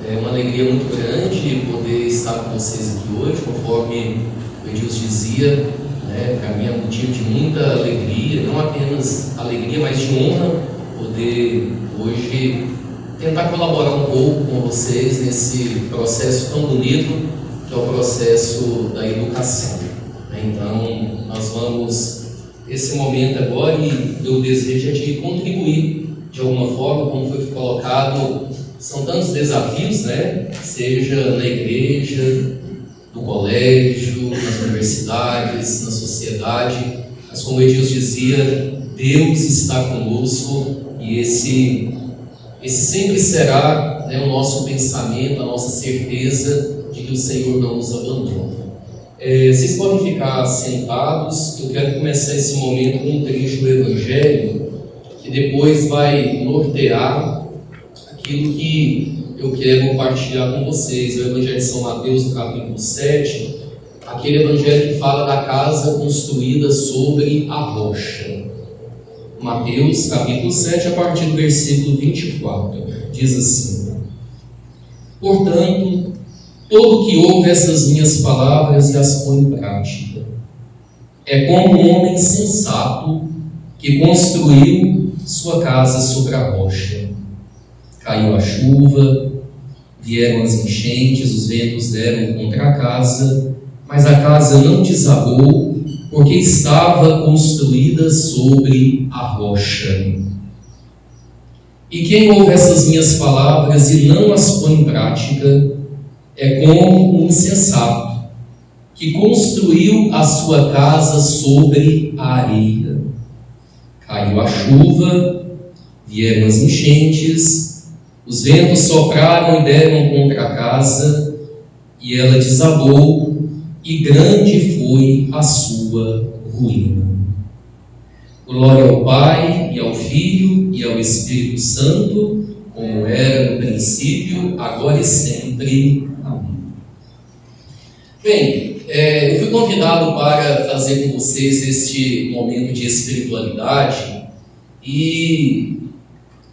É uma alegria muito grande poder estar com vocês aqui hoje, conforme o Edilson dizia, né? Para mim é um motivo de muita alegria, não apenas alegria, mas de honra poder hoje tentar colaborar um pouco com vocês nesse processo tão bonito que é o processo da educação. Então, nós vamos, esse momento agora, e eu desejo de contribuir de alguma forma, como foi colocado. São tantos desafios, né? Seja na igreja, no colégio, nas universidades, na sociedade, mas como o Edilson dizia, Deus está conosco e esse sempre será, né, o nosso pensamento, a nossa certeza de que o Senhor não nos abandona. Vocês podem ficar sentados. Eu quero começar esse momento com um trecho do Evangelho que depois vai nortear aquilo que eu quero compartilhar com vocês. O Evangelho de São Mateus, no capítulo 7, aquele Evangelho que fala da casa construída sobre a rocha. Mateus, capítulo 7, a partir do versículo 24, diz assim: Portanto, todo que ouve essas minhas palavras e as põe em prática é como um homem sensato que construiu sua casa sobre a rocha. Caiu a chuva, vieram as enchentes, os ventos deram contra a casa, mas a casa não desabou, porque estava construída sobre a rocha. E quem ouve essas minhas palavras e não as põe em prática é como um insensato que construiu a sua casa sobre a areia. Caiu a chuva, vieram as enchentes, os ventos sopraram e deram contra a casa, e ela desabou, e grande foi a sua ruína. Glória ao Pai, e ao Filho, e ao Espírito Santo, como era no princípio, agora e sempre. Amém. Bem, eu fui convidado para fazer com vocês este momento de espiritualidade, e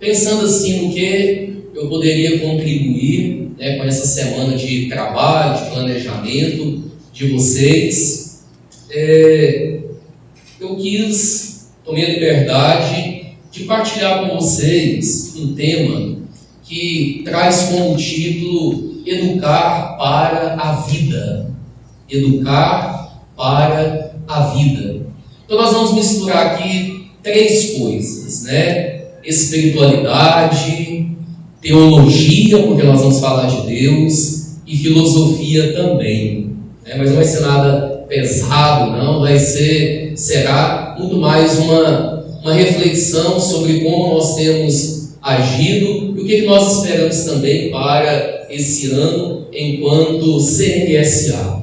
pensando assim no que eu poderia contribuir, né, com essa semana de trabalho, de planejamento de vocês, eu tomei a liberdade de partilhar com vocês um tema que traz como título Educar para a Vida. Educar para a vida. Então nós vamos misturar aqui três coisas, né? Espiritualidade, teologia, porque nós vamos falar de Deus, e filosofia também, né? Mas não vai ser nada pesado, não, será muito mais uma reflexão sobre como nós temos agido e o que nós esperamos também para esse ano enquanto CNSA.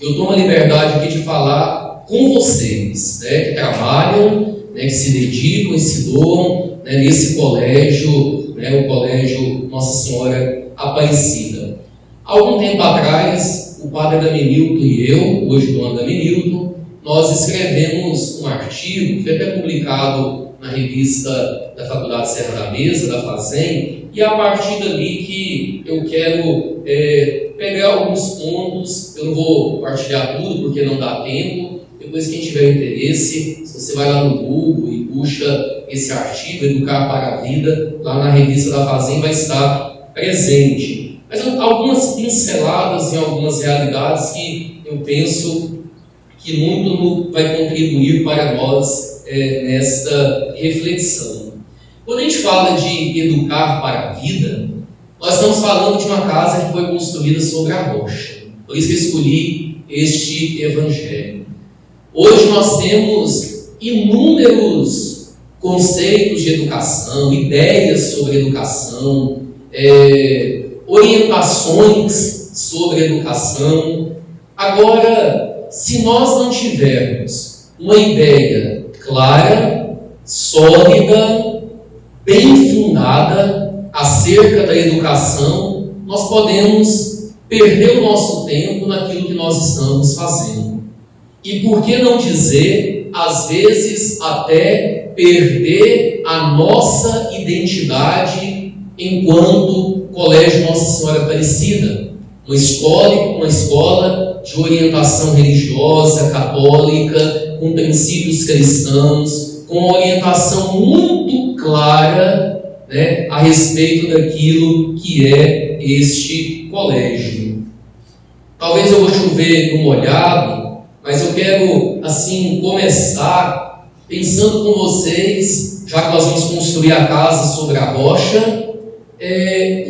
Eu tomo a liberdade aqui de falar com vocês, né, que trabalham, né, que se dedicam e se doam, né, nesse colégio, né, o Colégio Nossa Senhora Aparecida. Há algum tempo atrás, o padre Adamenilton e eu, hoje o Adamenilton, nós escrevemos um artigo que foi até publicado na revista da Faculdade Serra da Mesa, da FASEM, e é a partir dali que eu quero pegar alguns pontos. Eu não vou partilhar tudo porque não dá tempo. Depois, quem tiver interesse, se você vai lá no Google e puxa esse artigo, Educar para a Vida, lá na revista da FASEM vai estar presente. Mas algumas pinceladas em algumas realidades que eu penso que muito vai contribuir para nós nesta reflexão. Quando a gente fala de educar para a vida, nós estamos falando de uma casa que foi construída sobre a rocha. Por isso que eu escolhi este evangelho. Hoje nós temos inúmeros conceitos de educação, ideias sobre educação, orientações sobre educação. Agora, se nós não tivermos uma ideia clara, sólida, bem fundada acerca da educação, nós podemos perder o nosso tempo naquilo que nós estamos fazendo. E por que não dizer, às vezes, até perder a nossa identidade enquanto Colégio Nossa Senhora Aparecida, uma escola de orientação religiosa, católica, com princípios cristãos, com uma orientação muito clara, né, a respeito daquilo que é este colégio. Talvez eu vou chover no molhado, mas eu quero, assim, começar pensando com vocês, já que nós vamos construir a casa sobre a rocha,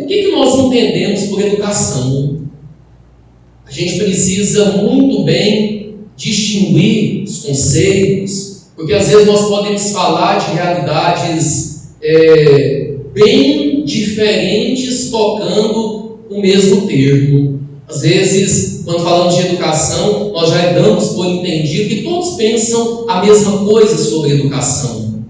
o que nós entendemos por educação? A gente precisa muito bem distinguir os conceitos, porque às vezes nós podemos falar de realidades bem diferentes tocando o mesmo termo. Às vezes, quando falamos de educação, nós já damos por entendido que todos pensam a mesma coisa sobre educação.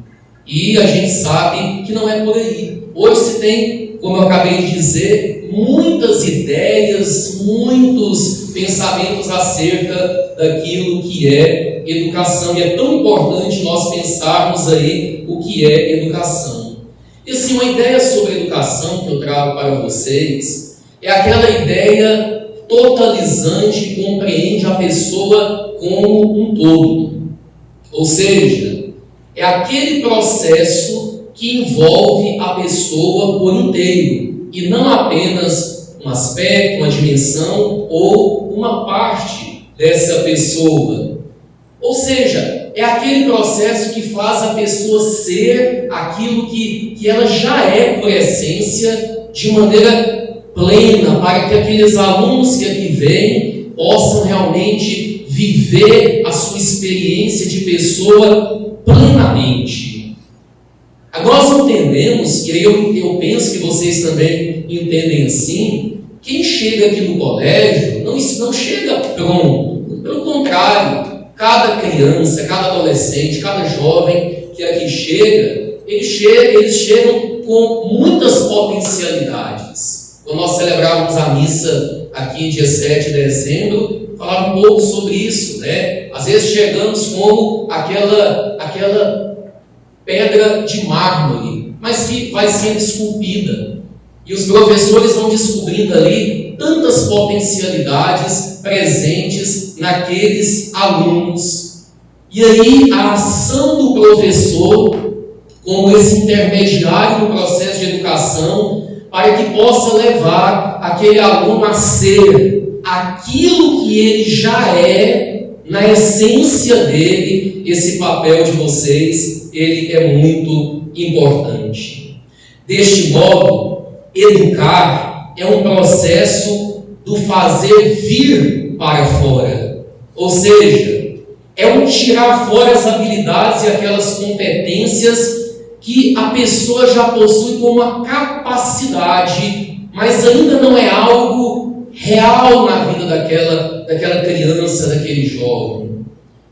E a gente sabe que não é por aí. Hoje se tem, como eu acabei de dizer, muitas ideias, muitos pensamentos acerca daquilo que é educação. E é tão importante nós pensarmos aí o que é educação. E assim, uma ideia sobre educação que eu trago para vocês é aquela ideia totalizante que compreende a pessoa como um todo. Ou seja, é aquele processo que envolve a pessoa por inteiro, e não apenas um aspecto, uma dimensão ou uma parte dessa pessoa. Ou seja, é aquele processo que faz a pessoa ser aquilo que ela já é por essência, de maneira plena, para que aqueles alunos que aqui vêm possam realmente viver a sua experiência de pessoa plenamente. Agora nós entendemos, e aí eu penso que vocês também entendem assim, quem chega aqui no colégio não chega pronto. Pelo contrário, cada criança, cada adolescente, cada jovem que aqui chega, eles chegam com muitas potencialidades. Quando nós celebrávamos a missa aqui dia 7 de dezembro, falava um pouco sobre isso, né? Às vezes chegamos como aquela pedra de mármore, mas que vai sendo esculpida. E os professores vão descobrindo ali tantas potencialidades presentes naqueles alunos. E aí a ação do professor, como esse intermediário no processo de educação, para que possa levar aquele aluno a ser aquilo que ele já é, na essência dele. Esse papel de vocês, ele é muito importante. Deste modo, educar é um processo do fazer vir para fora. Ou seja, é um tirar fora as habilidades e aquelas competências que a pessoa já possui como uma capacidade, mas ainda não é algo real na vida daquela criança, daquele jovem.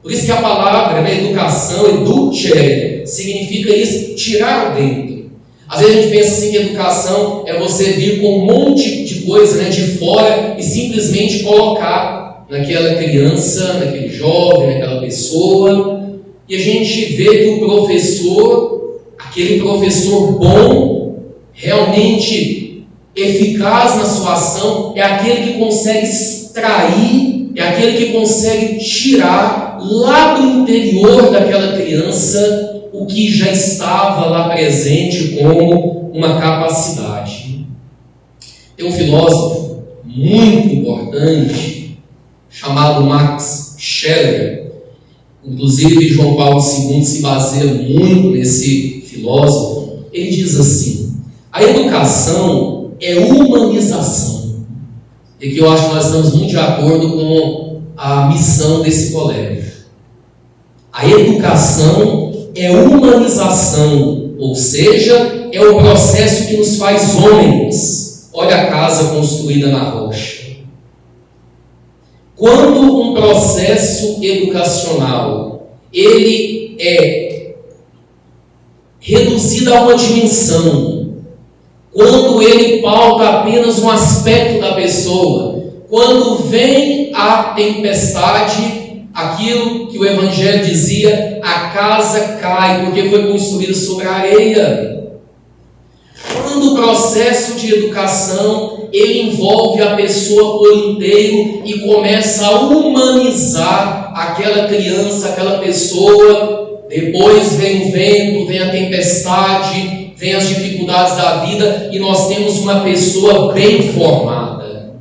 Por isso que a palavra, né, educação, educere, significa isso, tirar dentro. Às vezes a gente pensa assim que educação é você vir com um monte de coisa, né, de fora e simplesmente colocar naquela criança, naquele jovem, naquela pessoa. E a gente vê que o professor, aquele professor bom, realmente eficaz na sua ação, é aquele que consegue extrair, é aquele que consegue tirar lá do interior daquela criança o que já estava lá presente como uma capacidade. Tem um filósofo muito importante chamado Max Scheler. Inclusive João Paulo II se baseia muito nesse filósofo. Ele diz assim: a educação é humanização. E que eu acho que nós estamos muito de acordo com a missão desse colégio. A educação é humanização, ou seja, é o processo que nos faz homens. Olha a casa construída na rocha. Quando um processo educacional ele é reduzido a uma dimensão, quando ele pauta apenas um aspecto da pessoa, quando vem a tempestade, aquilo que o Evangelho dizia, a casa cai, porque foi construída sobre a areia. quando o processo de educação ele envolve a pessoa por inteiro e começa a humanizar aquela criança, aquela pessoa. Depois vem o vento, vem a tempestade, vem as dificuldades da vida e nós temos uma pessoa bem formada,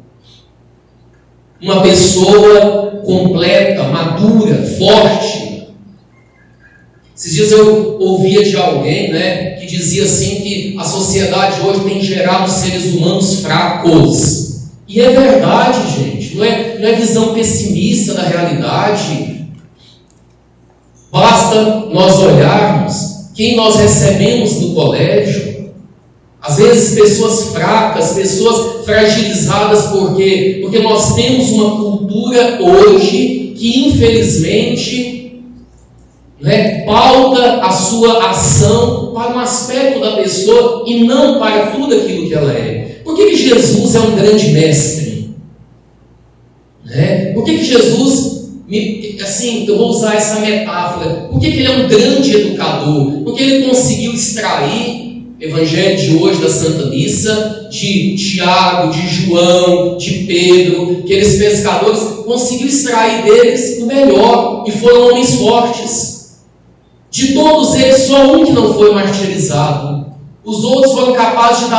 uma pessoa completa, madura, forte. Esses dias eu ouvia de alguém, que dizia assim que a sociedade hoje tem gerado seres humanos fracos. E é verdade, gente, não é visão pessimista da realidade. Basta nós olharmos quem nós recebemos no colégio. Às vezes pessoas fracas, pessoas fragilizadas, por quê? Porque nós temos uma cultura hoje que infelizmente pauta a sua ação para um aspecto da pessoa e não para tudo aquilo que ela é. Por que Jesus é um grande mestre? Por que Jesus, eu vou usar essa metáfora, por que ele é um grande educador? Porque ele conseguiu extrair o Evangelho de hoje da Santa Missa, de Tiago, de João, de Pedro, aqueles pescadores, conseguiu extrair deles o melhor e foram homens fortes. De todos eles, só um que não foi martirizado. Os outros foram capazes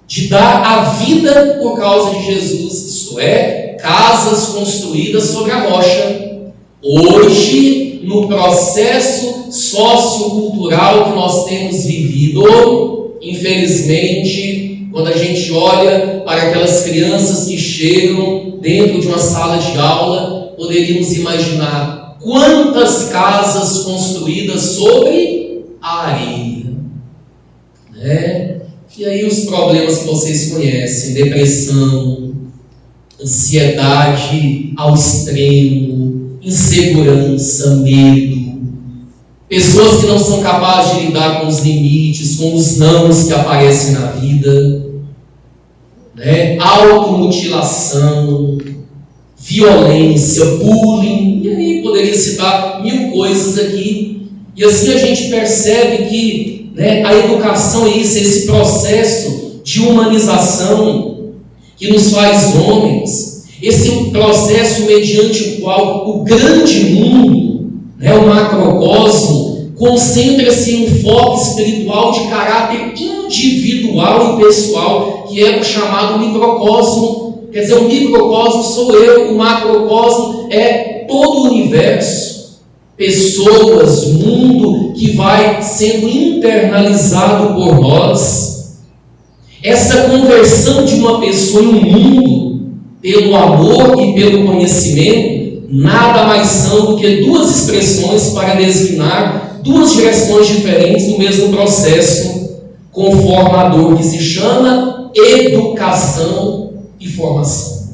de dar a vida por causa de Jesus. Isto é, casas construídas sobre a rocha. Hoje, no processo sociocultural que nós temos vivido, infelizmente, quando a gente olha para aquelas crianças que chegam dentro de uma sala de aula, poderíamos imaginar quantas casas construídas sobre a areia, E aí os problemas que vocês conhecem: depressão, ansiedade ao extremo, insegurança, medo, pessoas que não são capazes de lidar com os limites, com os nãos que aparecem na vida, automutilação, violência, bullying, e aí poderia citar mil coisas aqui. E assim a gente percebe que a educação é isso, esse processo de humanização que nos faz homens, esse processo mediante o qual o grande mundo, o macrocosmo, concentra-se em um foco espiritual de caráter individual e pessoal, que é o chamado microcosmo. Quer dizer, o microcosmo sou eu, o macrocosmo é todo o universo, pessoas, mundo que vai sendo internalizado por nós. Essa conversão de uma pessoa em um mundo, pelo amor e pelo conhecimento, nada mais são do que duas expressões para designar duas direções diferentes do mesmo processo conformador, que se chama educação e formação.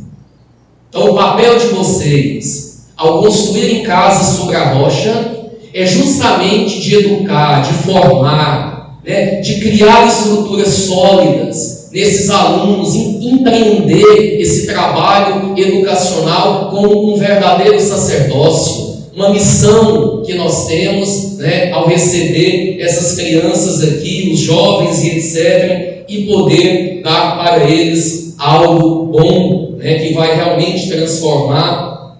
Então, o papel de vocês, ao construírem casas sobre a rocha, é justamente de educar, de formar, de criar estruturas sólidas nesses alunos, empreender esse trabalho educacional como um verdadeiro sacerdócio, uma missão que nós temos, ao receber essas crianças aqui, os jovens e etc., e poder dar para eles algo bom, que vai realmente transformar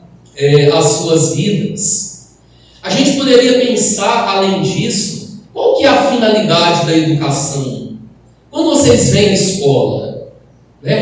as suas vidas. A gente poderia pensar, além disso, qual que é a finalidade da educação? Quando vocês vêm à escola,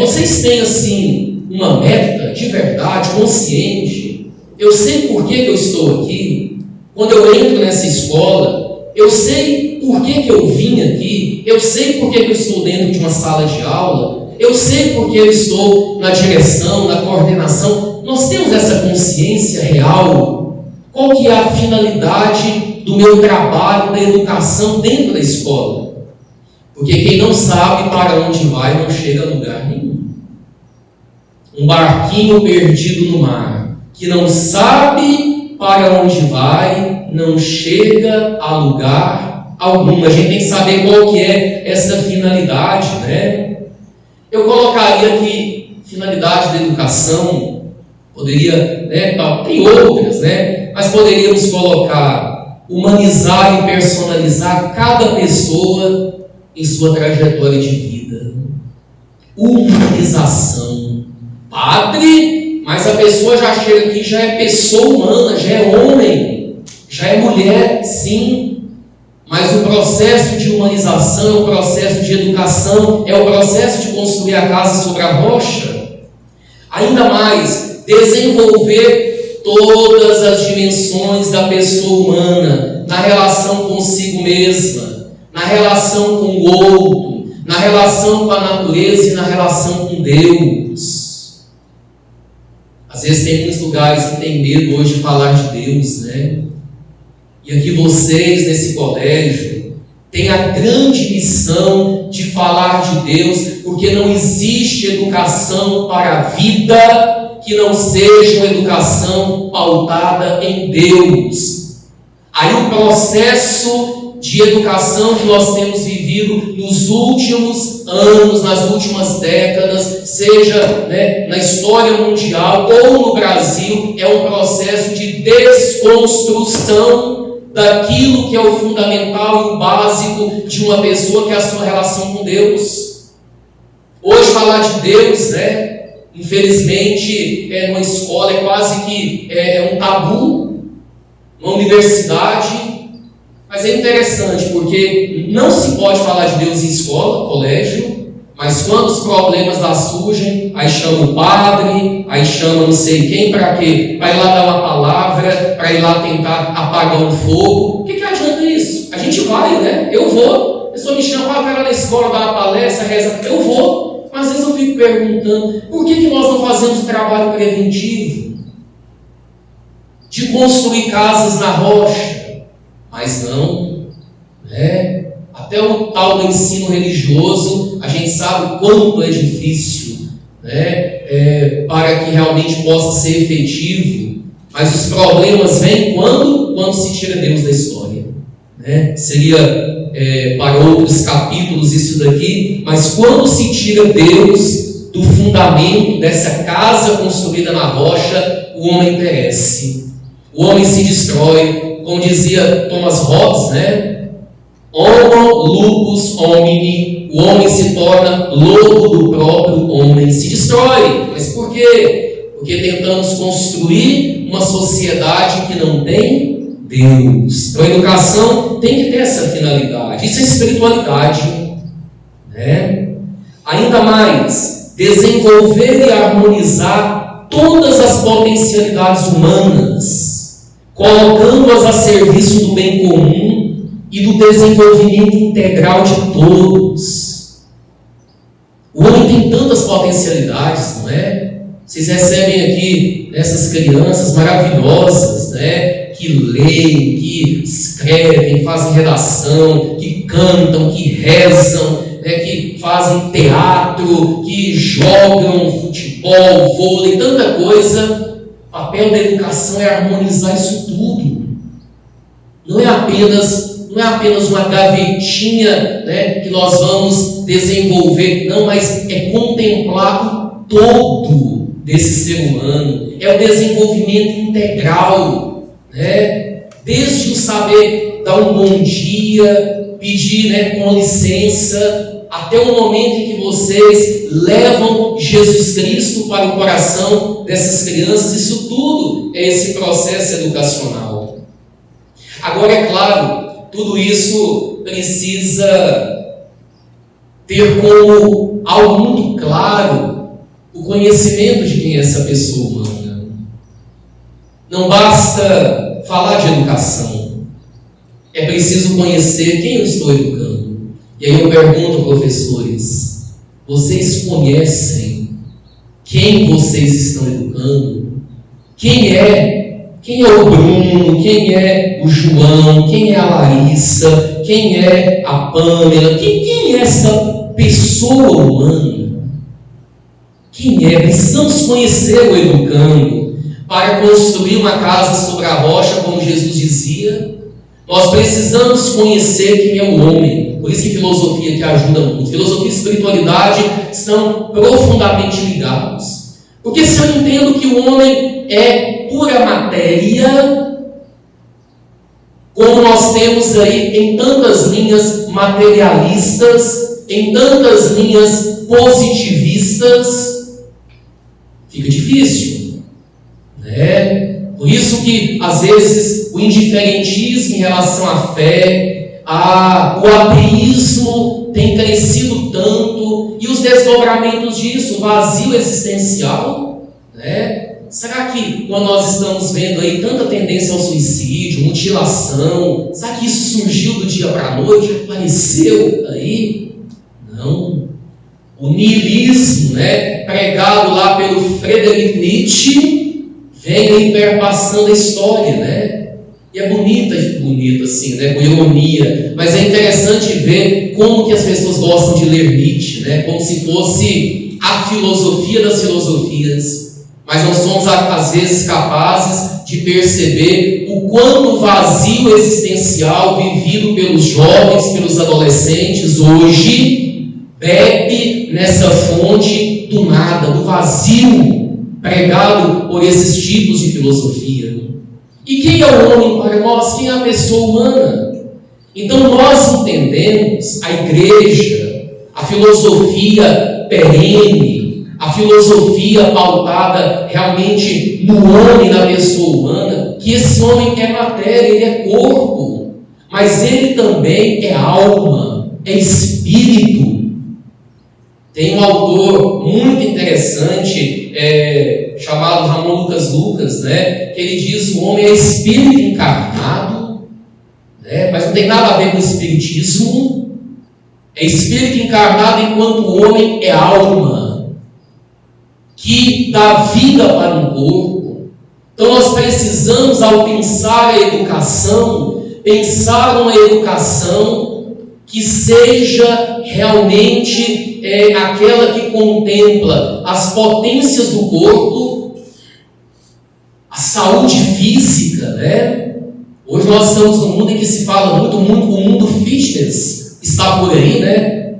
vocês têm assim uma meta de verdade, consciente. Eu sei por que eu estou aqui. Quando eu entro nessa escola, eu sei por que eu vim aqui. Eu sei por que eu estou dentro de uma sala de aula. Eu sei por que eu estou na direção, na coordenação. Nós temos essa consciência real. Qual que é a finalidade do meu trabalho, da educação dentro da escola? Porque quem não sabe para onde vai não chega a lugar nenhum. Um barquinho perdido no mar, que não sabe para onde vai, não chega a lugar algum. A gente tem que saber qual que é essa finalidade, Eu colocaria aqui finalidade da educação, poderia, tem outras, mas poderíamos colocar humanizar e personalizar cada pessoa em sua trajetória de vida. Humanização. Padre, mas a pessoa já chega aqui, já é pessoa humana, já é homem, já é mulher, sim. Mas o processo de humanização, o processo de educação, é o processo de construir a casa sobre a rocha. Ainda mais, desenvolver todas as dimensões da pessoa humana, na relação consigo mesma, na relação com o outro, na relação com a natureza e na relação com Deus. Às vezes tem muitos lugares que tem medo hoje de falar de Deus, né? E aqui vocês, nesse colégio, têm a grande missão de falar de Deus, porque não existe educação para a vida que não seja uma educação pautada em Deus. Aí o processo de educação que nós temos vivido nos últimos anos, nas últimas décadas, seja na história mundial ou no Brasil, é um processo de desconstrução daquilo que é o fundamental e o básico de uma pessoa, que é a sua relação com Deus. Hoje falar de Deus, infelizmente, numa escola é quase que um tabu, numa universidade. Mas é interessante, porque não se pode falar de Deus em escola, colégio, mas quando os problemas lá surgem, aí chama o padre, aí chama não sei quem, para quê? Para ir lá dar uma palavra, para ir lá tentar apagar um fogo. O que adianta isso? A gente vai, eu vou. A pessoa me chama, vai lá na escola, dar uma palestra, reza, eu vou. Mas às vezes eu fico perguntando, por que nós não fazemos trabalho preventivo? De construir casas na rocha. Mas não, até o tal do ensino religioso, a gente sabe o quanto é difícil, para que realmente possa ser efetivo. Mas os problemas vêm quando se tira Deus da história. Seria para outros capítulos isso daqui, mas quando se tira Deus do fundamento dessa casa construída na rocha, o homem perece, o homem se destrói. Como dizia Thomas Hobbes, Homo lupus homini, o homem se torna lobo do próprio homem, se destrói. Mas por quê? Porque tentamos construir uma sociedade que não tem Deus. Então a educação tem que ter essa finalidade. Isso é espiritualidade. Ainda mais, desenvolver e harmonizar todas as potencialidades humanas, colocando-as a serviço do bem comum e do desenvolvimento integral de todos. O homem tem tantas potencialidades, não é? Vocês recebem aqui essas crianças maravilhosas, que leem, que escrevem, fazem redação, que cantam, que rezam, que fazem teatro, que jogam futebol, vôlei, tanta coisa. O papel da educação é harmonizar isso tudo. Não é apenas uma gavetinha que nós vamos desenvolver, não, mas é contemplar o todo desse ser humano. É o desenvolvimento integral, desde o saber dar um bom dia, pedir com licença, até o momento em que vocês levam Jesus Cristo para o coração dessas crianças. Isso tudo é esse processo educacional. Agora, é claro, tudo isso precisa ter como algo muito claro o conhecimento de quem é essa pessoa humana. Não basta falar de educação, é preciso conhecer quem eu estou educando. E aí eu pergunto, professores, vocês conhecem quem vocês estão educando? Quem é o Bruno? Quem é o João? Quem é a Larissa? Quem é a Pâmela? Quem é essa pessoa humana? Quem é? Precisamos conhecer o educando para construir uma casa sobre a rocha, como Jesus dizia. Nós precisamos conhecer quem é o homem. Por isso que filosofia que ajuda muito. Filosofia e espiritualidade estão profundamente ligados. Porque se eu entendo que o homem é pura matéria, como nós temos aí em tantas linhas materialistas, em tantas linhas positivistas, fica difícil, né? Por isso que, às vezes, o indiferentismo em relação à fé, o ateísmo tem crescido tanto, e os desdobramentos disso, o vazio existencial, né? Será que, quando nós estamos vendo aí tanta tendência ao suicídio, mutilação, será que isso surgiu do dia para a noite, apareceu aí? Não. O niilismo, né, pregado lá pelo Friedrich Nietzsche, vem aí perpassando a história, né? E é bonito assim, né, com ironia, mas é interessante ver como que as pessoas gostam de ler Nietzsche, né, como se fosse a filosofia das filosofias. Mas não somos, às vezes, capazes de perceber o quanto vazio existencial vivido pelos jovens, pelos adolescentes hoje, bebe nessa fonte do nada, do vazio, pregado por esses tipos de filosofia. E quem é o homem para nós? Quem é a pessoa humana? Então nós entendemos a igreja, a filosofia perene, a filosofia pautada realmente no homem, na pessoa humana, que esse homem é matéria, ele é corpo, mas ele também é alma, é espírito. Tem um autor muito interessante, chamado Ramon Lucas, né, que ele diz que o homem é espírito encarnado, né, mas não tem nada a ver com o espiritismo. É espírito encarnado enquanto o homem é alma, que dá vida para um corpo. Então nós precisamos, ao pensar a educação, pensar uma educação que seja realmente aquela que contempla as potências do corpo, a saúde física, né? Hoje nós estamos num mundo em que se fala muito, o mundo fitness está por aí, né?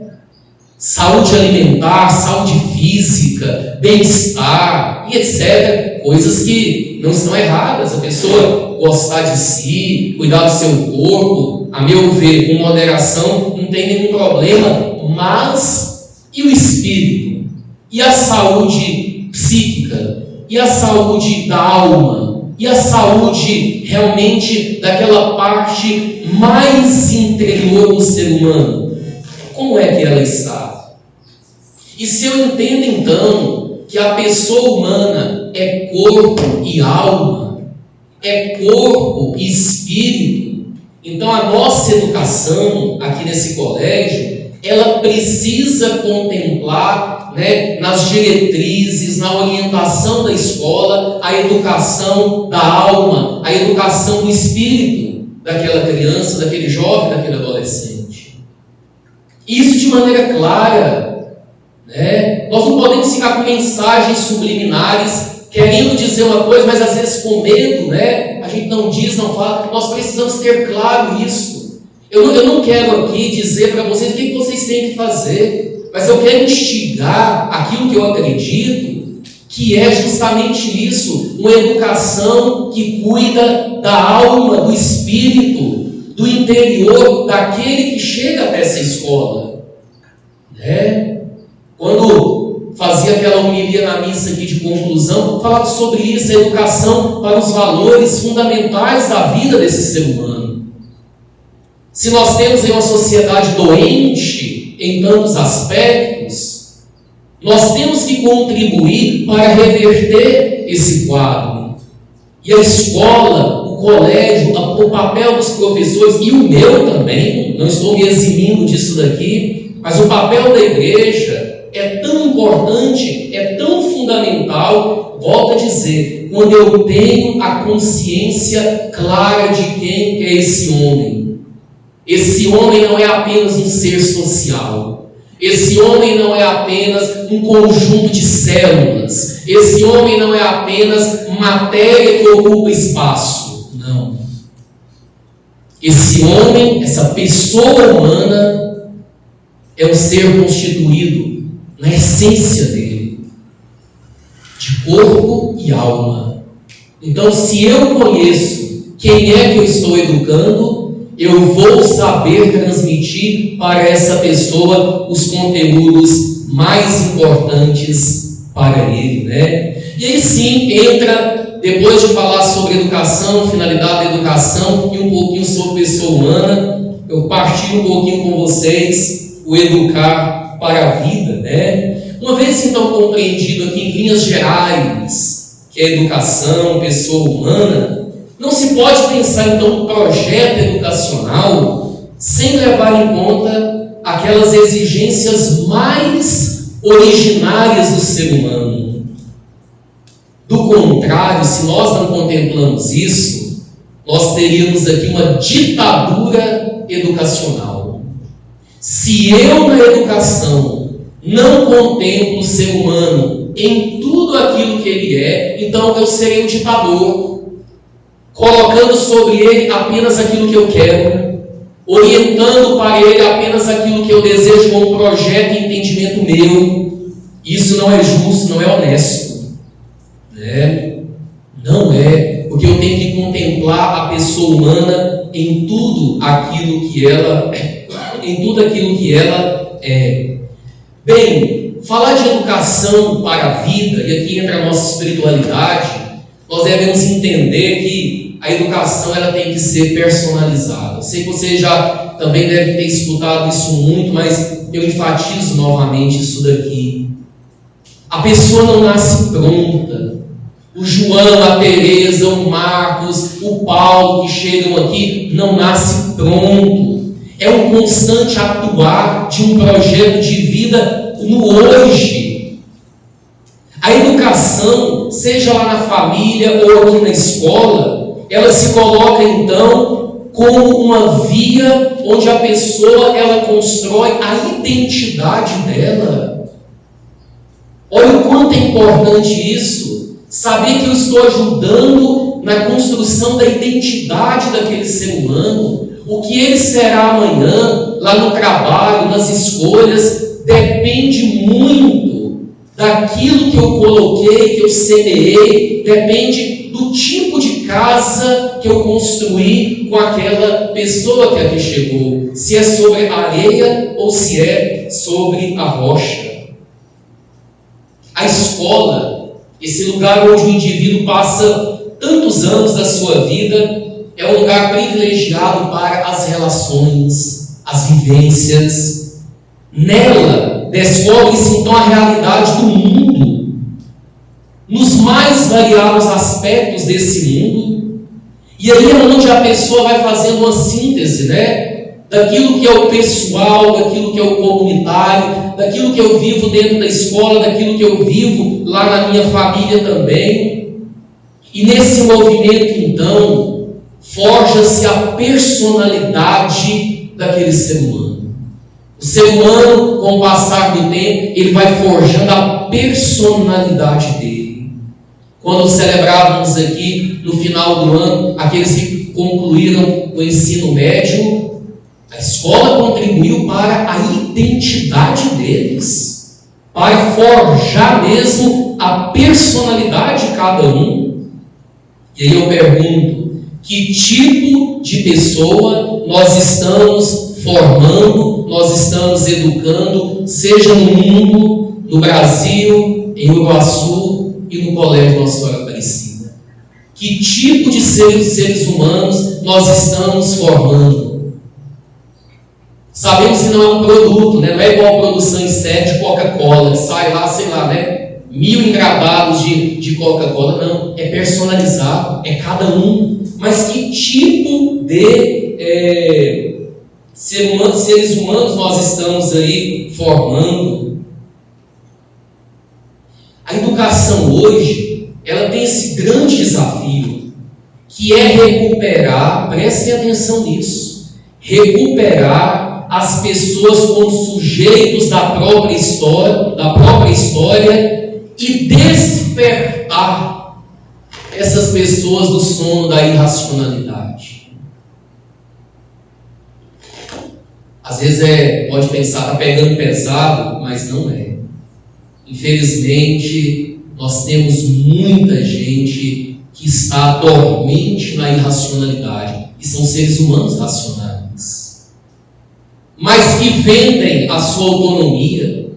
Saúde alimentar, saúde física, bem-estar e etc. Coisas que não estão erradas. A pessoa gostar de si, cuidar do seu corpo, a meu ver, com moderação, não tem nenhum problema. Mas, e o espírito? E a saúde psíquica? E a saúde da alma? E a saúde realmente daquela parte mais interior do ser humano? Como é que ela está? E se eu entendo então que a pessoa humana é corpo e alma, é corpo e espírito, então a nossa educação aqui nesse colégio, ela precisa contemplar, né, nas diretrizes, na orientação da escola, a educação da alma, a educação do espírito daquela criança, daquele jovem, daquele adolescente. Isso de maneira clara, né? Nós não podemos ficar com mensagens subliminares, querendo dizer uma coisa, mas às vezes com medo, né? A gente não diz, não fala. Nós precisamos ter claro isso. Eu não quero aqui dizer para vocês o que vocês têm que fazer, mas eu quero instigar aquilo que eu acredito, que é justamente isso, uma educação que cuida da alma, do espírito, do interior daquele que chega até essa escola, né? Quando fazia aquela homilia na missa aqui de conclusão, falava sobre isso, a educação para os valores fundamentais da vida desse ser humano. Se nós temos em uma sociedade doente em tantos aspectos, nós temos que contribuir para reverter esse quadro. E a escola, o colégio, o papel dos professores, e o meu também, não estou me eximindo disso daqui, mas o papel da igreja é tão importante, é tão fundamental, volto a dizer, quando eu tenho a consciência clara de quem é esse homem. Esse homem não é apenas um ser social. Esse homem não é apenas um conjunto de células. Esse homem não é apenas matéria que ocupa espaço. Não. Esse homem, essa pessoa humana, é um ser constituído na essência dele, de corpo e alma. Então, se eu conheço quem é que eu estou educando, eu vou saber transmitir para essa pessoa os conteúdos mais importantes para ele, né? E aí sim entra, depois de falar sobre educação, finalidade da educação e um pouquinho sobre pessoa humana, eu partilho um pouquinho com vocês o educar para a vida, né? Uma vez então compreendido aqui em linhas gerais que é educação, pessoa humana, não se pode pensar então um projeto educacional sem levar em conta aquelas exigências mais originárias do ser humano. Do contrário, se nós não contemplamos isso, nós teríamos aqui uma ditadura educacional. Se eu na educação não contemplo o ser humano em tudo aquilo que ele é, então eu serei um ditador, colocando sobre ele apenas aquilo que eu quero, orientando para ele apenas aquilo que eu desejo com um projeto e entendimento meu. Isso não é justo, não é honesto, né? Não é, porque eu tenho que contemplar a pessoa humana em tudo aquilo que ela é. Bem, falar de educação para a vida, e aqui entra a nossa espiritualidade, nós devemos entender que a educação ela tem que ser personalizada. Eu sei que você já também deve ter escutado isso muito, mas eu enfatizo novamente isso daqui. A pessoa não nasce pronta. O João, a Tereza, o Marcos, o Paulo que chegam aqui não nasce pronto. É um constante atuar de um projeto de vida no hoje. A educação, seja lá na família ou aqui na escola, ela se coloca então como uma via onde a pessoa ela constrói a identidade dela. Olha o quanto é importante isso, saber que eu estou ajudando na construção da identidade daquele ser humano. O que ele será amanhã, lá no trabalho, nas escolhas, depende muito daquilo que eu coloquei, que eu semeei, depende do tipo de casa que eu construí com aquela pessoa que aqui chegou, se é sobre a areia ou se é sobre a rocha. A escola, esse lugar onde o indivíduo passa tantos anos da sua vida, é um lugar privilegiado para as relações, as vivências. Nela, descobre-se então a realidade do mundo, nos mais variados aspectos desse mundo. E aí é onde a pessoa vai fazendo uma síntese, né? Daquilo que é o pessoal, daquilo que é o comunitário, daquilo que eu vivo dentro da escola, daquilo que eu vivo lá na minha família também. E nesse movimento, então, forja-se a personalidade daquele ser humano. O ser humano, com o passar do tempo, ele vai forjando a personalidade dele. Quando celebrávamos aqui, no final do ano, aqueles que concluíram o ensino médio, a escola contribuiu para a identidade deles, para forjar mesmo a personalidade de cada um. E aí eu pergunto, que tipo de pessoa nós estamos formando, nós estamos educando, seja no mundo, no Brasil, em Uruguaçu e no Colégio Nossa Senhora Aparecida? Que tipo de seres humanos nós estamos formando? Sabemos que não é um produto, né? Não é igual a produção em série de Coca-Cola, que sai lá, sei lá, né? 1000 engradados de Coca-Cola. Não, é personalizado, é cada um. Mas que tipo de seres humanos nós estamos aí formando? A educação hoje, ela tem esse grande desafio, que é recuperar, prestem atenção nisso, recuperar as pessoas como sujeitos da própria história e despertar essas pessoas do sono da irracionalidade. Às vezes pode pensar, está pegando pesado, mas não é. Infelizmente, nós temos muita gente que está dormente na irracionalidade, e são seres humanos racionais, mas que vendem a sua autonomia,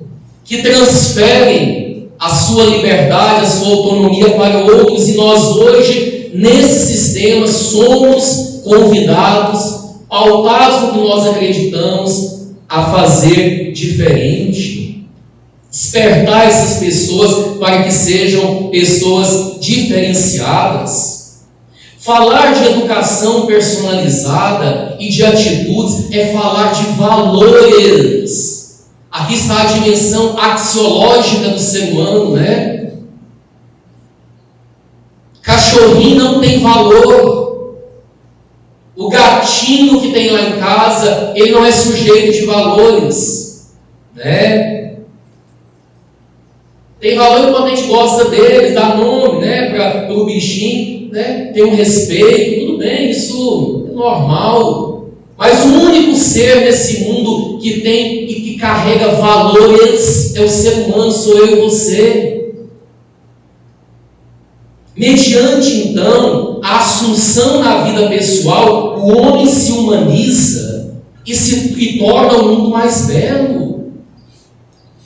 que transferem a sua liberdade, a sua autonomia para outros, e nós hoje, nesse sistema, somos convidados, pautados no que nós acreditamos, a fazer diferente, despertar essas pessoas para que sejam pessoas diferenciadas. Falar de educação personalizada e de atitudes é falar de valores. Aqui está a dimensão axiológica do ser humano, né? Cachorrinho não tem valor. O gatinho que tem lá em casa, ele não é sujeito de valores, né? Tem valor quando a gente gosta dele, dá nome, né, para o bichinho, né? Tem um respeito, tudo bem, isso é normal. Mas o único ser nesse mundo que tem e que carrega valores é o ser humano, sou eu e você. Mediante, então, a assunção na vida pessoal, o homem se humaniza e torna o mundo mais belo.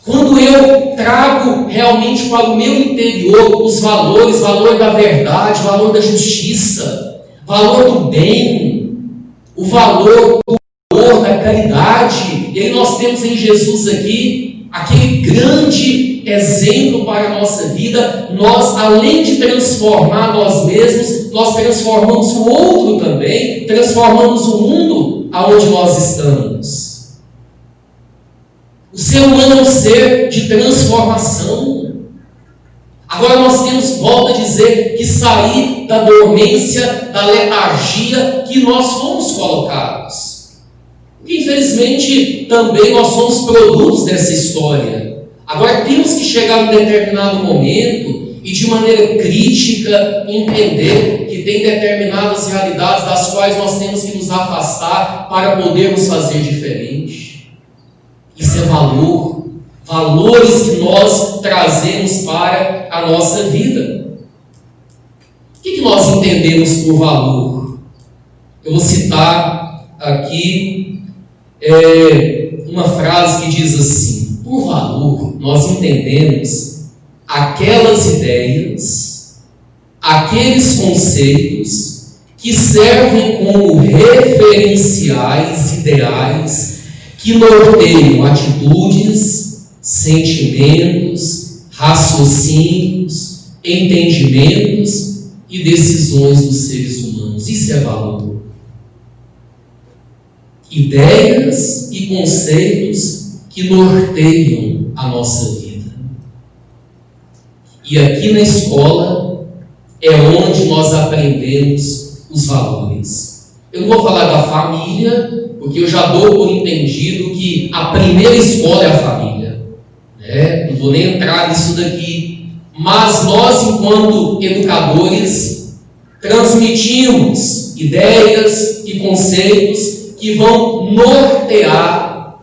Quando eu trago realmente para o meu interior os valores, valor da verdade, valor da justiça, valor do bem, o valor do amor, da caridade, e aí nós temos em Jesus aqui aquele grande exemplo para a nossa vida. Nós, além de transformar nós mesmos, nós transformamos o outro também, transformamos o mundo aonde nós estamos. O ser humano é um ser de transformação. Agora nós temos, volto a dizer, que sair da dormência, da letargia que nós fomos colocados. Porque infelizmente também nós somos produtos dessa história. Agora temos que chegar em determinado momento e de maneira crítica entender que tem determinadas realidades das quais nós temos que nos afastar para podermos fazer diferente. Isso é valor, valores que nós trazemos para a nossa vida. O que nós entendemos por valor? Eu vou citar aqui uma frase que diz assim: por valor nós entendemos aquelas ideias, aqueles conceitos que servem como referenciais ideais que norteiam atitudes, sentimentos, raciocínios, entendimentos e decisões dos seres humanos. Isso é valor. Ideias e conceitos que norteiam a nossa vida. E aqui na escola é onde nós aprendemos os valores. Eu não vou falar da família, porque eu já dou por entendido que a primeira escola é a família, né? Não vou nem entrar nisso daqui. Mas nós, enquanto educadores, transmitimos ideias e conceitos que vão nortear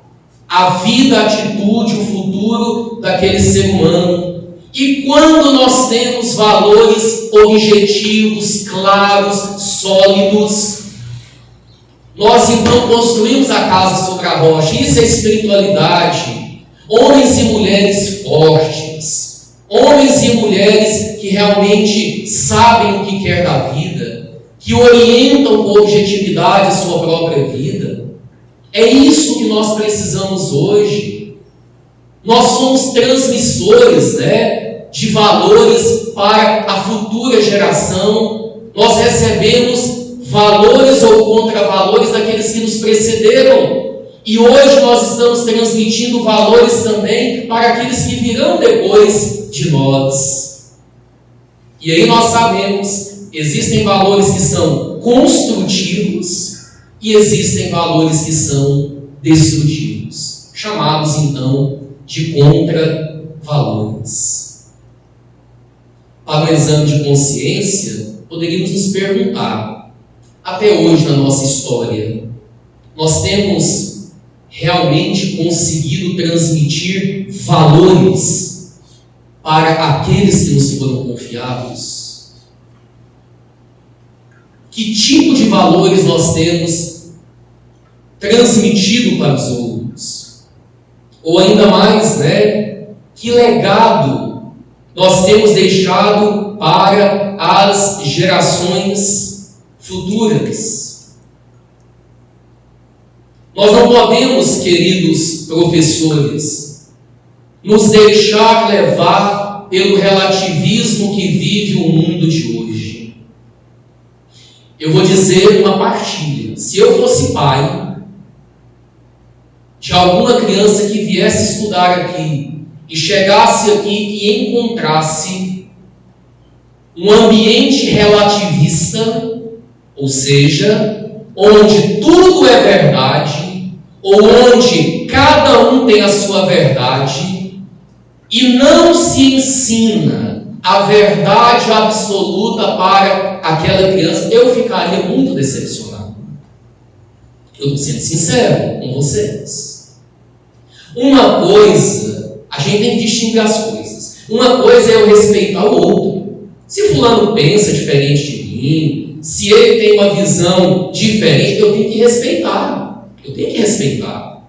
a vida, a atitude, o futuro daquele ser humano. E quando nós temos valores objetivos, claros, sólidos, nós então construímos a casa sobre a rocha. Isso é espiritualidade. Homens e mulheres fortes, homens e mulheres que realmente sabem o que quer da vida, que orientam com objetividade a sua própria vida. É isso que nós precisamos hoje. Nós somos transmissores, né, de valores para a futura geração. Nós recebemos valores ou contravalores daqueles que nos precederam. E hoje nós estamos transmitindo valores também para aqueles que virão depois de nós. E aí nós sabemos, existem valores que são construtivos e existem valores que são destrutivos, chamados então de contravalores. Para o exame de consciência, poderíamos nos perguntar: até hoje na nossa história, nós temos realmente conseguido transmitir valores para aqueles que nos foram confiados? Que tipo de valores nós temos transmitido para os outros? Ou ainda mais, que legado nós temos deixado para as gerações futuras? Nós não podemos, queridos professores, nos deixar levar pelo relativismo que vive o mundo de hoje. Eu vou dizer uma partilha. Se eu fosse pai de alguma criança que viesse estudar aqui e chegasse aqui e encontrasse um ambiente relativista, ou seja, onde tudo é verdade, ou onde cada um tem a sua verdade, e não se ensina a verdade absoluta para aquela criança, eu ficaria muito decepcionado. Eu estou sendo sincero com vocês. Uma coisa, a gente tem que distinguir as coisas. Uma coisa é eu respeitar o outro. Se fulano pensa diferente de mim, se ele tem uma visão diferente, eu tenho que respeitar. Eu tenho que respeitar.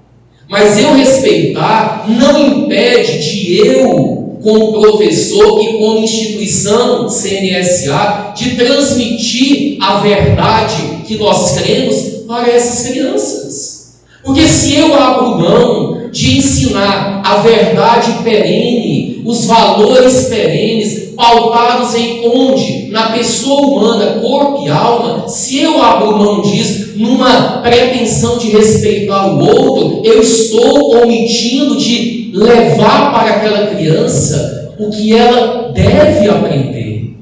Mas eu respeitar não impede de eu, como professor e como instituição CNSA, de transmitir a verdade que nós cremos para essas crianças. Porque se eu abro mão de ensinar a verdade perene, os valores perenes, pautados em onde? Na pessoa humana, corpo e alma, se eu abro mão disso numa pretensão de respeitar o outro, eu estou omitindo de levar para aquela criança o que ela deve aprender.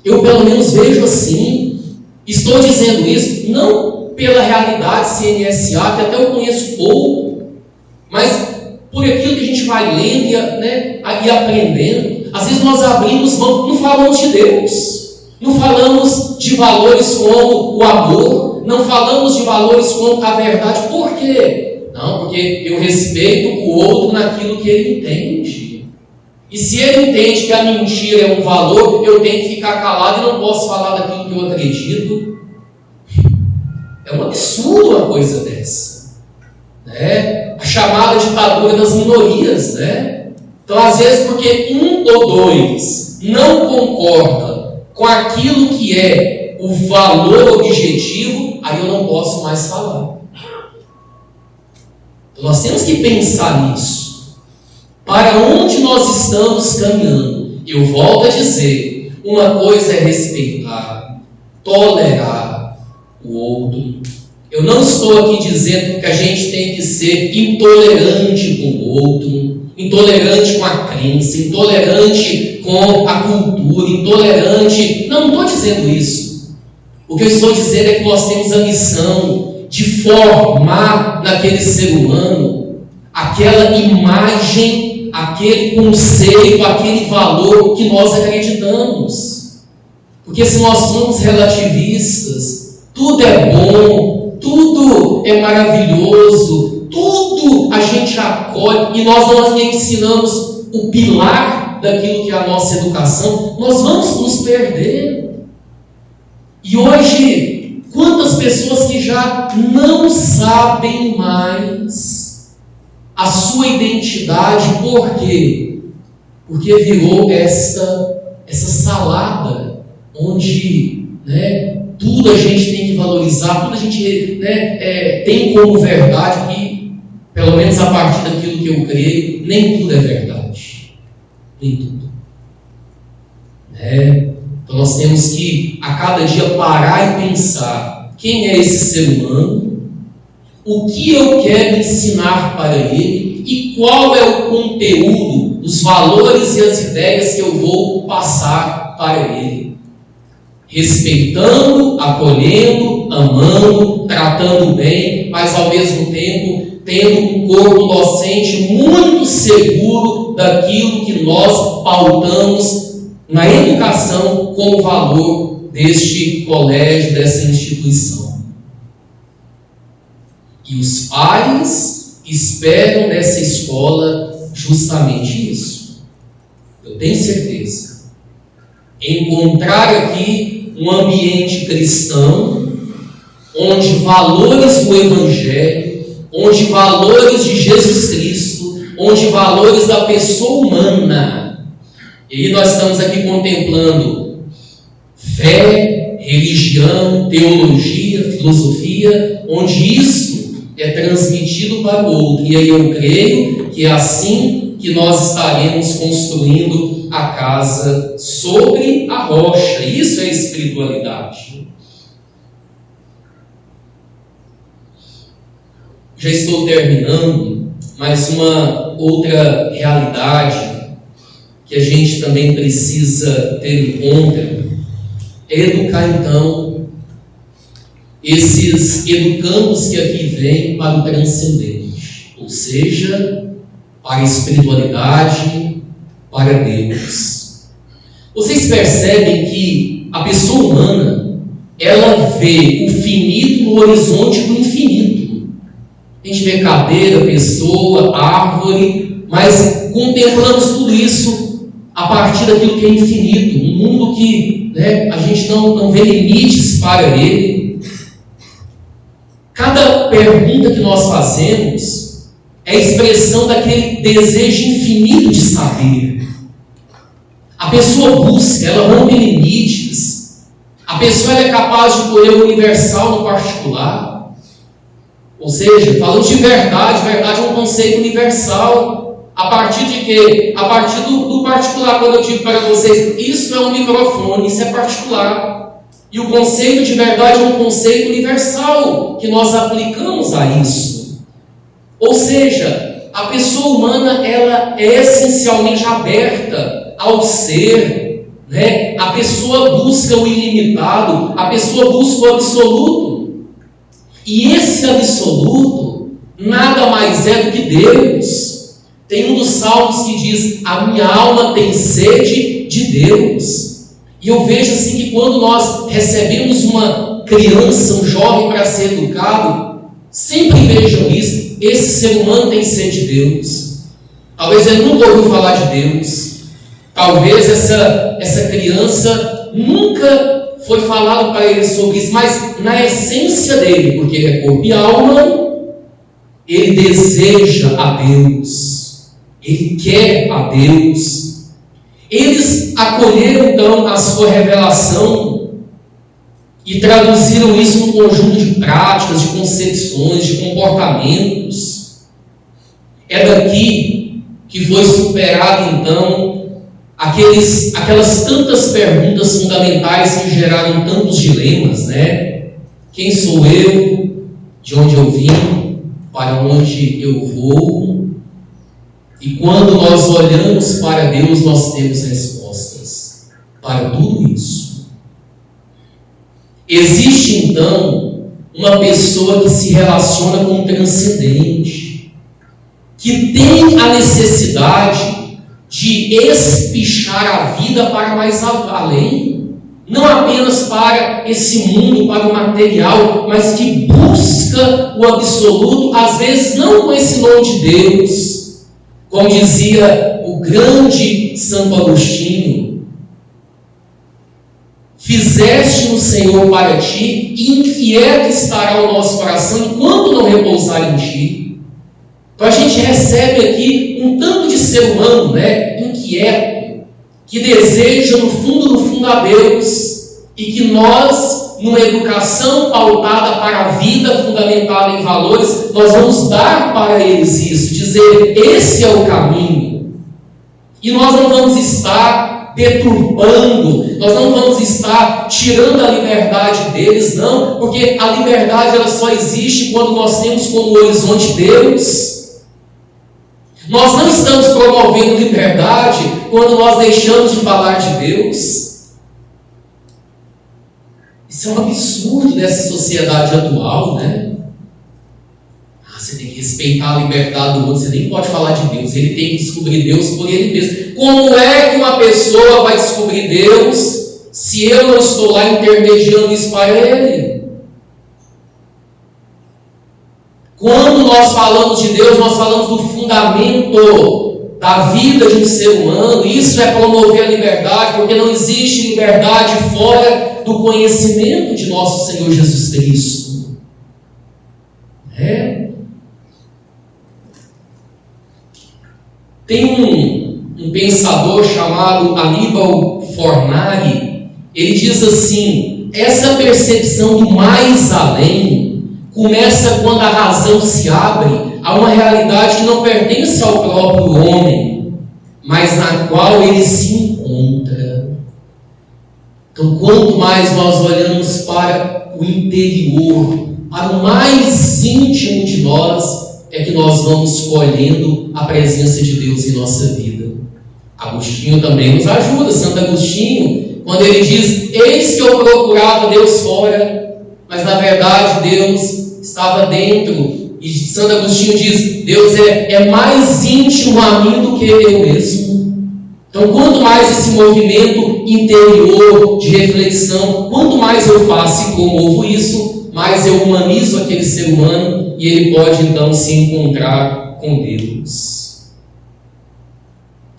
Eu pelo menos vejo assim. Estou dizendo isso não pela realidade CNSA, que até eu conheço pouco, mas por aquilo que a gente vai lendo e aprendendo. Às vezes nós abrimos mão, não falamos de Deus, não falamos de valores como o amor, não falamos de valores como a verdade. Por quê? Não, porque eu respeito o outro naquilo que ele entende. E se ele entende que a mentira é um valor, eu tenho que ficar calado e não posso falar daquilo que eu acredito. É um absurdo uma coisa dessa. A chamada ditadura das minorias, Então, às vezes, porque um ou dois não concorda com aquilo que é o valor objetivo, aí eu não posso mais falar. Então, nós temos que pensar nisso. Para onde nós estamos caminhando? Eu volto a dizer, uma coisa é respeitar, tolerar o outro. Eu não estou aqui dizendo que a gente tem que ser intolerante com o outro, intolerante com a crença, intolerante com a cultura, intolerante... Não estou dizendo isso. O que eu estou dizendo é que nós temos a missão de formar naquele ser humano aquela imagem, aquele conceito, aquele valor que nós acreditamos. Porque se nós somos relativistas, tudo é bom, tudo é maravilhoso, tudo a gente acolhe e nós não ensinamos o pilar daquilo que é a nossa educação, nós vamos nos perder. E hoje, quantas pessoas que já não sabem mais a sua identidade, por quê? Porque virou essa salada, onde tudo a gente tem que valorizar, tudo a gente tem como verdade, e pelo menos a partir daquilo que eu creio, nem tudo é verdade. Nem tudo. Então nós temos que a cada dia parar e pensar: quem é esse ser humano? O que eu quero ensinar para ele? E qual é o conteúdo, os valores e as ideias que eu vou passar para ele? Respeitando, acolhendo, amando, tratando bem, mas ao mesmo tempo tendo um corpo docente muito seguro daquilo que nós pautamos na educação como valor deste colégio, dessa instituição. E os pais esperam dessa escola justamente isso. Eu tenho certeza. Encontrar aqui um ambiente cristão, onde valores do Evangelho, onde valores de Jesus Cristo, onde valores da pessoa humana. E nós estamos aqui contemplando fé, religião, teologia, filosofia, onde isso é transmitido para o outro. E aí eu creio que é assim que nós estaremos construindo a casa sobre a rocha. Isso é espiritualidade. Já estou terminando, mas uma outra realidade que a gente também precisa ter em conta é educar, então, esses educandos que aqui vêm para o transcendente, ou seja, para a espiritualidade, para Deus. Vocês percebem que a pessoa humana, ela vê o finito no horizonte do infinito. A gente vê cadeira, pessoa, árvore, mas contemplamos tudo isso a partir daquilo que é infinito, um mundo que a gente não vê limites para ele. Cada pergunta que nós fazemos é a expressão daquele desejo infinito de saber. A pessoa busca, ela rompe limites. A pessoa é capaz de colher o universal no particular. Ou seja, falando de verdade, verdade é um conceito universal. A partir de quê? A partir do particular. Quando eu digo para vocês, isso é um microfone, isso é particular. E o conceito de verdade é um conceito universal, que nós aplicamos a isso. Ou seja, a pessoa humana, ela é essencialmente aberta ao ser, A pessoa busca o ilimitado, a pessoa busca o absoluto. E esse absoluto nada mais é do que Deus. Tem um dos salmos que diz: a minha alma tem sede de Deus. E eu vejo assim que quando nós recebemos uma criança, um jovem para ser educado, sempre vejam isso: esse ser humano tem sede de Deus. Talvez ele nunca ouviu falar de Deus. Talvez essa criança nunca foi falado para ele sobre isso, mas na essência dele, porque ele é corpo e alma, ele deseja a Deus, ele quer a Deus. Eles acolheram então a sua revelação e traduziram isso num conjunto de práticas, de concepções, de comportamentos. É daqui que foi superado então aquelas tantas perguntas fundamentais que geraram tantos dilemas, Quem sou eu? De onde eu vim? Para onde eu vou? E quando nós olhamos para Deus, nós temos respostas para tudo isso. Existe então uma pessoa que se relaciona com o transcendente, que tem a necessidade de espichar a vida para mais além, não apenas para esse mundo, para o material, mas que busca o absoluto, às vezes não com esse nome de Deus, como dizia o grande Santo Agostinho: fizeste no Senhor para ti, e inquieto estará o nosso coração enquanto não repousar em ti. Então a gente recebe aqui um tanto de ser humano, inquieto, que deseja no fundo a Deus, e que nós, numa educação pautada para a vida, fundamentada em valores, nós vamos dar para eles isso, dizer: esse é o caminho. E nós não vamos estar deturpando, nós não vamos estar tirando a liberdade deles, não, porque a liberdade ela só existe quando nós temos como horizonte Deus. Nós não estamos promovendo liberdade quando nós deixamos de falar de Deus. Isso é um absurdo dessa sociedade atual, Você tem que respeitar a liberdade do outro, você nem pode falar de Deus, ele tem que descobrir Deus por ele mesmo. Como é que uma pessoa vai descobrir Deus se eu não estou lá intermediando isso para ele? Quando nós falamos de Deus, nós falamos do fundamento da vida de um ser humano. Isso é promover a liberdade, porque não existe liberdade fora do conhecimento de nosso Senhor Jesus Cristo. Tem um pensador chamado Aníbal Fornari. Ele diz assim: essa percepção do mais além começa quando a razão se abre a uma realidade que não pertence ao próprio homem, mas na qual ele se encontra. Então, quanto mais nós olhamos para o interior, para o mais íntimo de nós, é que nós vamos colhendo a presença de Deus em nossa vida. Agostinho também nos ajuda, Santo Agostinho, quando ele diz: eis que eu procurava Deus fora, mas na verdade Deus estava dentro. E Santo Agostinho diz: Deus é mais íntimo a mim do que eu mesmo. Então, quanto mais esse movimento interior de reflexão, quanto mais eu faço e promovo isso, mais eu humanizo aquele ser humano e ele pode então se encontrar com Deus.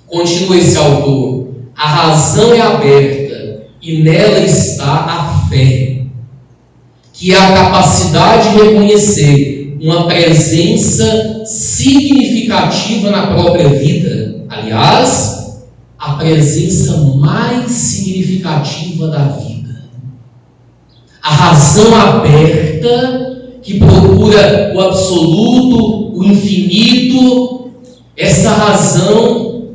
Continua esse autor: a razão é aberta e nela está a fé, que é a capacidade de reconhecer uma presença significativa na própria vida. Aliás, a presença mais significativa da vida. A razão aberta, que procura o absoluto, o infinito. Essa razão,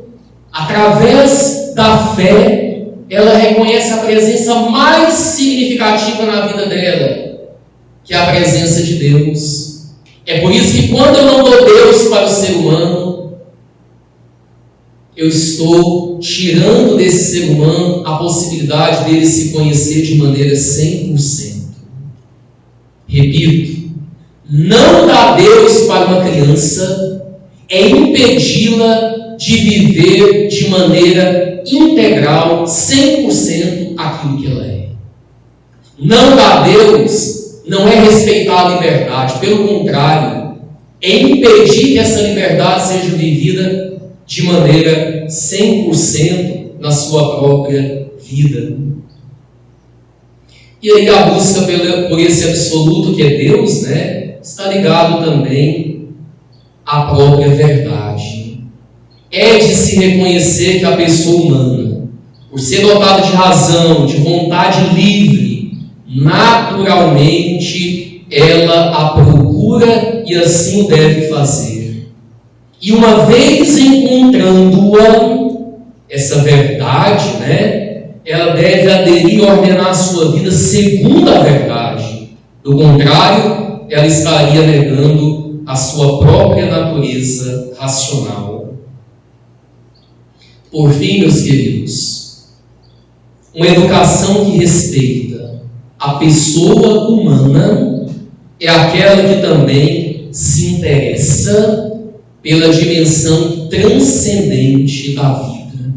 através da fé, ela reconhece a presença mais significativa na vida dela, que é a presença de Deus. É por isso que quando eu não dou Deus para o ser humano, eu estou tirando desse ser humano a possibilidade dele se conhecer de maneira 100%. Repito, não dar Deus para uma criança é impedi-la de viver de maneira integral, 100% aquilo que ela é. Não dar Deus não é respeitar a liberdade, pelo contrário, é impedir que essa liberdade seja vivida de maneira 100% na sua própria vida. E aí a busca por esse absoluto que é Deus, está ligado também à própria verdade. É de se reconhecer que a pessoa humana, por ser dotada de razão, de vontade livre, naturalmente ela a procura e assim o deve fazer. E uma vez encontrando-a, essa verdade, ela deve aderir e ordenar a sua vida segundo a verdade. Do contrário, ela estaria negando a sua própria natureza racional. Por fim, meus queridos, uma educação que respeita a pessoa humana é aquela que também se interessa pela dimensão transcendente da vida.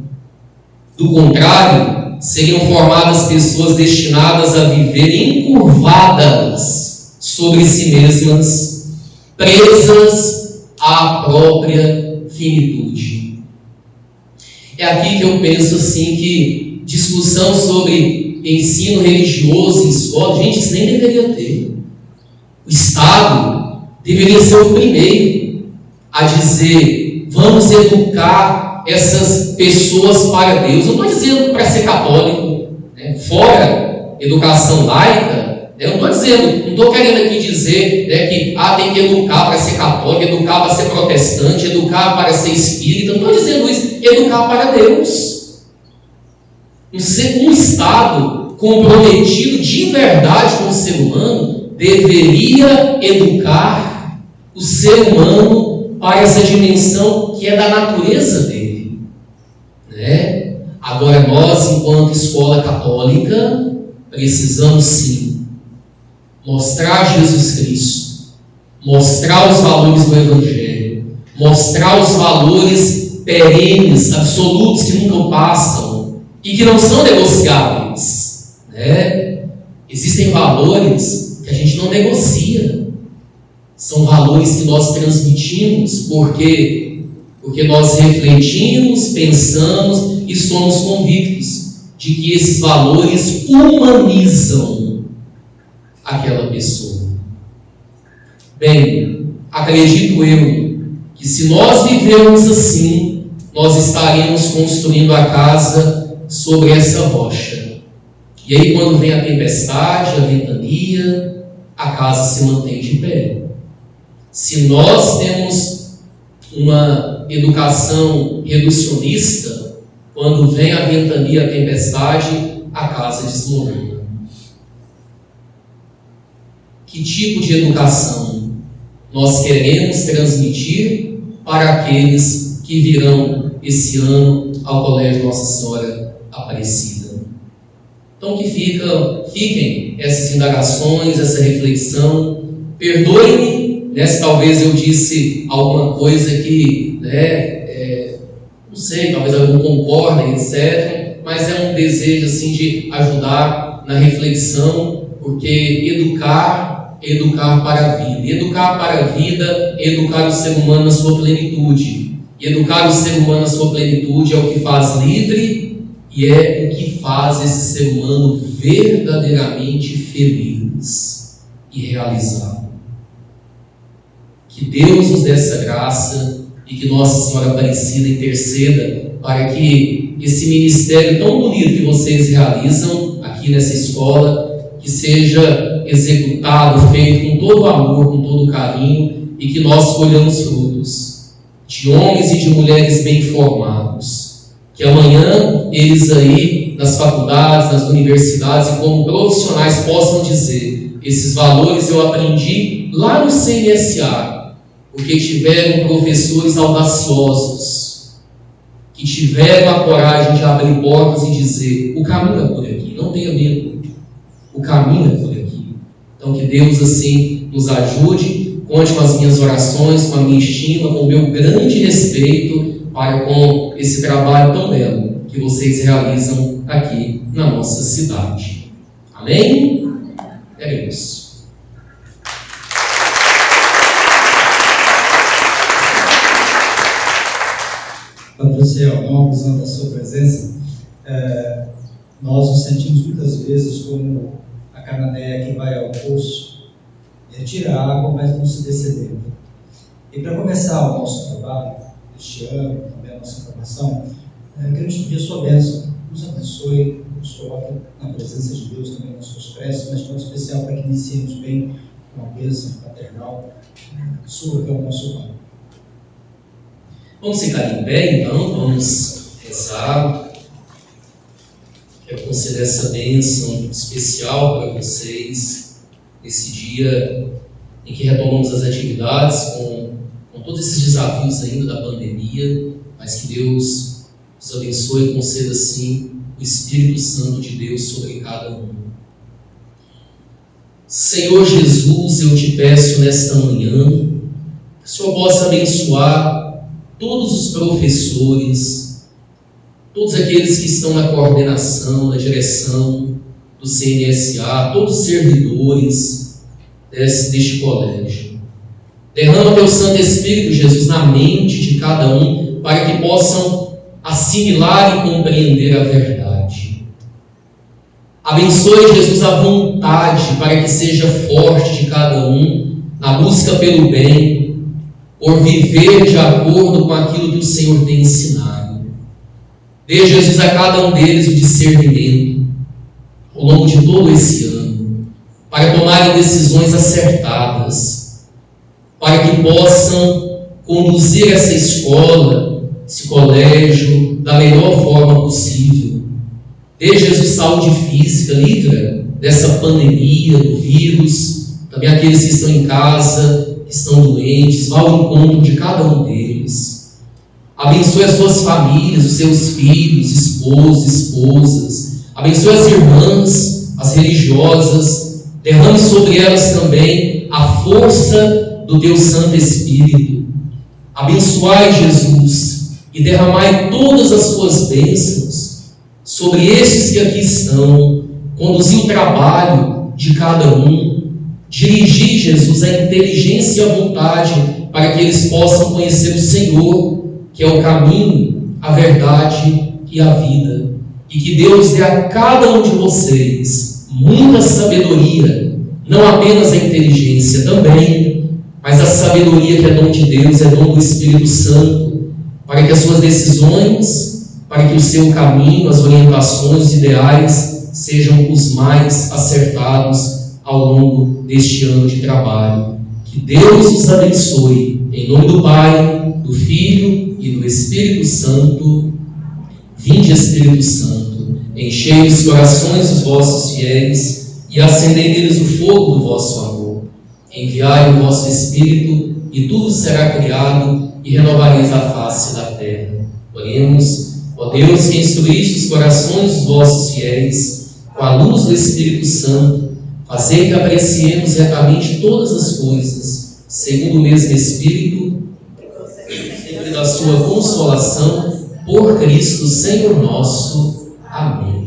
Do contrário, seriam formadas pessoas destinadas a viver encurvadas sobre si mesmas, presas à própria finitude. É aqui que eu penso assim que discussão sobre ensino religioso em escola, gente, isso nem deveria ter. O Estado deveria ser o primeiro a dizer: vamos educar essas pessoas para Deus. Eu não estou dizendo para ser católico, fora educação laica, eu não estou querendo aqui dizer que tem que educar para ser católico, educar para ser protestante, educar para ser espírita. Não estou dizendo isso. Educar para Deus. Um Estado comprometido de verdade com o ser humano deveria educar o ser humano para essa dimensão que é da natureza dele. Agora, nós, enquanto escola católica, precisamos sim mostrar Jesus Cristo, mostrar os valores do Evangelho, mostrar os valores perenes, absolutos, que nunca passam e que não são negociáveis. Existem valores que a gente não negocia. São valores que nós transmitimos porque nós refletimos, pensamos e somos convictos de que esses valores humanizam aquela pessoa. Bem, acredito eu que se nós vivemos assim, nós estaremos construindo a casa sobre essa rocha. E aí, quando vem a tempestade, a ventania, a casa se mantém de pé. Se nós temos uma educação reducionista, quando vem a ventania, a tempestade, a casa desmorona. Que tipo de educação nós queremos transmitir para aqueles que virão esse ano ao Colégio Nossa Senhora Aparecida? Então que fiquem essas indagações, essa reflexão. Perdoe-me, se talvez eu disse alguma coisa que, não sei, talvez eu não concorde, etc. Mas é um desejo assim de ajudar na reflexão, porque educar para a vida. Educar para a vida é educar o ser humano na sua plenitude. E educar o ser humano na sua plenitude é o que faz livre e é o que faz esse ser humano verdadeiramente feliz e realizado. Que Deus nos dê essa graça e que Nossa Senhora Aparecida interceda para que esse ministério tão bonito que vocês realizam aqui nessa escola, que seja executado, feito com todo amor, com todo carinho, e que nós colhamos frutos de homens e de mulheres bem formados, que amanhã eles aí nas faculdades, nas universidades e como profissionais possam dizer: esses valores eu aprendi lá no CNSA, porque tiveram professores audaciosos, que tiveram a coragem de abrir portas e dizer: o caminho é por aqui, não tenha medo, o caminho é por aqui. Então que Deus assim nos ajude, conte com as minhas orações, com a minha estima, com o meu grande respeito para com esse trabalho tão belo que vocês realizam aqui na nossa cidade. Amém? É isso. Patrociel, não abusando da sua presença, nós nos sentimos muitas vezes como a cananeia que vai ao poço, retira a água, mas não se descedenta. E para começar o nosso trabalho, este ano, também a nossa formação, queremos pedir a sua bênção, nos abençoe, nos coloque na presença de Deus também nas suas preces, mas de modo especial para que iniciemos bem com a bênção paternal sua, que é o nosso Pai. Vamos ficar em pé, então, vamos rezar. Quero conceder essa bênção especial para vocês nesse dia em que retomamos as atividades com todos esses desafios ainda da pandemia, mas que Deus nos abençoe e conceda assim o Espírito Santo de Deus sobre cada um. Senhor Jesus, eu te peço nesta manhã que o Senhor possa abençoar todos os professores, todos aqueles que estão na coordenação, na direção do CNSA, todos os servidores deste colégio. Derrama teu Santo Espírito, Jesus, na mente de cada um, para que possam assimilar e compreender a verdade. Abençoe, Jesus, a vontade para que seja forte de cada um na busca pelo bem, por viver de acordo com aquilo que o Senhor tem ensinado. Dê, Jesus, a cada um deles o discernimento ao longo de todo esse ano, para tomarem decisões acertadas, para que possam conduzir essa escola, esse colégio, da melhor forma possível. Dê, Jesus, saúde física, livra dessa pandemia, do vírus, também aqueles que estão em casa, que estão doentes, vá ao encontro de cada um deles. Abençoe as suas famílias, os seus filhos, esposos, esposas. Abençoe as irmãs, as religiosas. Derrame sobre elas também a força do teu Santo Espírito. Abençoai, Jesus, e derramai todas as tuas bênçãos sobre estes que aqui estão. Conduzir o trabalho de cada um. Dirigir, Jesus, a inteligência e a vontade para que eles possam conhecer o Senhor, que é o caminho, a verdade e a vida. e que Deus dê a cada um de vocês muita sabedoria, não apenas a inteligência também, mas a sabedoria que é dom de Deus, é dom do Espírito Santo, para que as suas decisões, para que o seu caminho, as orientações, os ideais sejam os mais acertados ao longo deste ano de trabalho. Que Deus os abençoe, em nome do Pai, do Filho e do Espírito Santo. Vinde, Espírito Santo, enchei os corações dos vossos fiéis e acendei neles o fogo do vosso amor. Enviai o vosso Espírito e tudo será criado e renovareis a face da terra. Oremos. Ó Deus, que instruíste os corações dos vossos fiéis com a luz do Espírito Santo, fazei que apreciemos retamente todas as coisas, segundo o mesmo Espírito, sempre da sua consolação, por Cristo Senhor nosso. Amém.